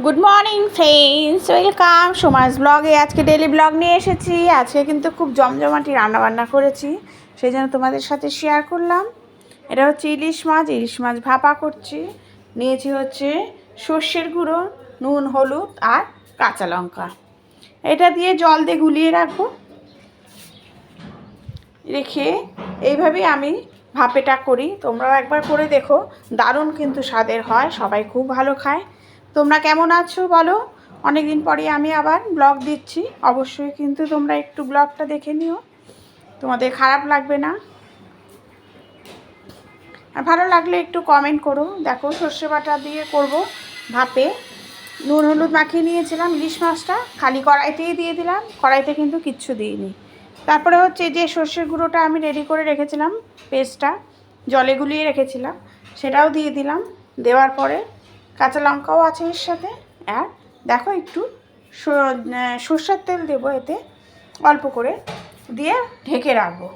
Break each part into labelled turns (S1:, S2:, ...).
S1: Good morning friends, welcome Soma's ব্লগে। আজকে daily blog নিয়ে এসেছি। আজকে কিন্তু খুব জমজমাটি রান্নাবান্না করেছি, সেই জন্য তোমাদের সাথে শেয়ার করলাম। এটা হচ্ছে ইলিশ মাছ ভাপা করছি। নিয়েছি হচ্ছে সর্ষের গুঁড়ো, নুন, হলুদ আর কাঁচা লঙ্কা। এটা দিয়ে জল দিয়ে গুলিয়ে রাখবো, রেখে এইভাবেই আমি ভাপেটা করি। তোমরাও একবার করে দেখো, দারুণ কিন্তু স্বাদের হয়, সবাই খুব ভালো খায়। তোমরা কেমন আছো বলো? অনেক দিন পরে আমি আবার ব্লগ দিচ্ছি, অবশ্যই কিন্তু তোমরা একটু ব্লগটা দেখে নিও, তোমাদের খারাপ লাগবে না। আর ভালো লাগলে একটু কমেন্ট করো। দেখো, সর্ষে বাটা দিয়ে করব ভাপে। নুন হলুদ মাখিয়ে নিয়েছিলাম, ইলিশ মাছটা খালি কড়াইতেই দিয়ে দিলাম, কড়াইতে কিন্তু কিচ্ছু দিইনি। তারপরে হচ্ছে যে সর্ষের গুঁড়োটা আমি রেডি করে রেখেছিলাম, পেস্টটা জলে গুলিয়ে রেখেছিলাম, সেটাও দিয়ে দিলাম। দেওয়ার পরে কাঁচা লঙ্কাও আছে এর সাথে। আর দেখো, একটু সর্ষের তেল দেবো এতে, অল্প করে দিয়ে ঢেকে রাখবো।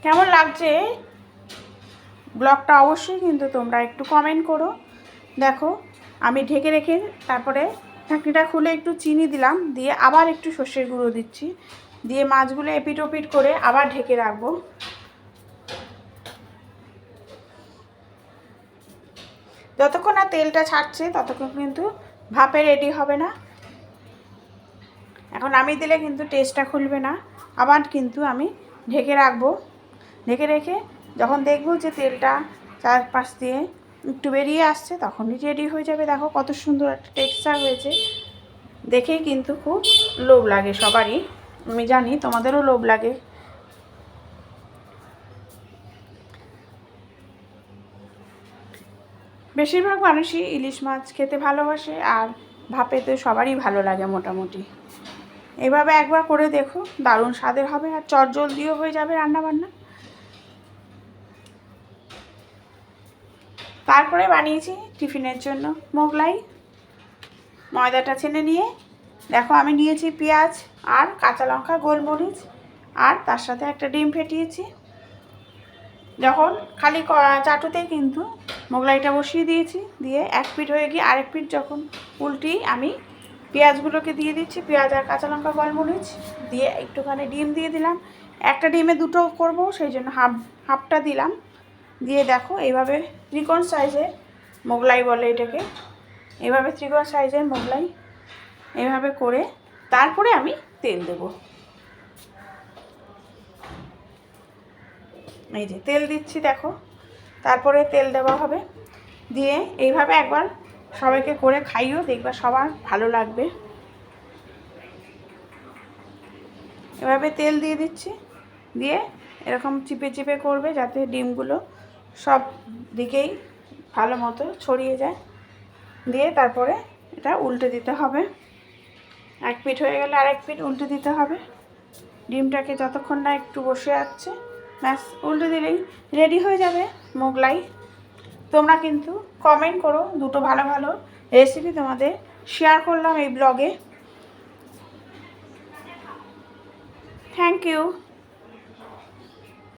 S1: কেমন লাগছে ব্লগটা অবশ্যই কিন্তু তোমরা একটু কমেন্ট করো। দেখো, আমি ঢেকে রেখে তারপরে ঢাকনিটা খুলে একটু চিনি দিলাম, দিয়ে আবার একটু সর্ষের গুঁড়ো দিচ্ছি, দিয়ে মাছগুলো এপিট ওপিট করে আবার ঢেকে রাখবো। যতক্ষণ না তেলটা ছাড়ছে ততক্ষণ কিন্তু ভাপে রেডি হবে না। এখন আমি দিলে কিন্তু টেস্টটা খুলবে না, আবার কিন্তু আমি ঢেকে রাখবো। ঢেকে রেখে যখন দেখবো যে তেলটা চারপাশ দিয়ে একটু বেরিয়ে আসছে, তখনই রেডি হয়ে যাবে। দেখো কত সুন্দর একটা টেক্সচার হয়েছে, দেখেই কিন্তু খুব লোভ লাগে সবারই, আমি জানি তোমাদেরও লোভ লাগে। বেশিরভাগ মানুষই ইলিশ মাছ খেতে ভালোবাসে, আর ভাপে তো সবারই ভালো লাগে মোটামুটি। এভাবে একবার করে দেখো, দারুণ স্বাদের হবে, আর চটজলদিও হয়ে যাবে রান্নাবান্না। তারপরে বানিয়েছি টিফিনের জন্য মোগলাই। ময়দাটা ছেনে নিয়ে দেখো, আমি নিয়েছি পেঁয়াজ আর কাঁচা লঙ্কা, গোলমরিচ, আর তার সাথে একটা ডিম ফেটিয়েছি। যখন খালি চাটুতেই কিন্তু মোগলাইটা বসিয়ে দিয়েছি, দিয়ে এক পিঠ হয়ে গিয়ে আরেক পিঠ যখন উল্টি, আমি পেঁয়াজগুলোকে দিয়ে দিচ্ছি, পেঁয়াজ আর কাঁচা লঙ্কা, গোলমরিচ দিয়ে একটুখানি ডিম দিয়ে দিলাম। একটা ডিমে দুটো করব, সেই জন্য হাফটা দিলাম। দিয়ে দেখো, এইভাবে ত্রিকোণ সাইজের মোগলাই বলে এটাকে, এভাবে ত্রিকোণ সাইজের মোগলাই এভাবে করে তারপরে আমি তেল দেব। এই যে তেল দিচ্ছি, দেখো, তারপরে তেল দেওয়া হবে। দিয়ে এইভাবে একবার সবাইকে করে খাইও, দেখবা সবার ভালো লাগবে। এভাবে তেল দিয়ে দিচ্ছি, দিয়ে এরকম চিপে চিপে করবে যাতে ডিমগুলো সব দিকেই ভালো মতো ছড়িয়ে যায়। দিয়ে তারপরে এটা উল্টে দিতে হবে, এক পিঠ হয়ে গেলে আরেক পিঠ উল্টে দিতে হবে। ডিমটাকে যতক্ষণ না একটু বসে যাচ্ছে, ব্যাস উল্টে দিলেই রেডি হয়ে যাবে মোগলাই। তোমরা কিন্তু কমেন্ট করো, দুটো ভালো ভালো রেসিপি তোমাদের শেয়ার করলাম এই ব্লগে। Thank you.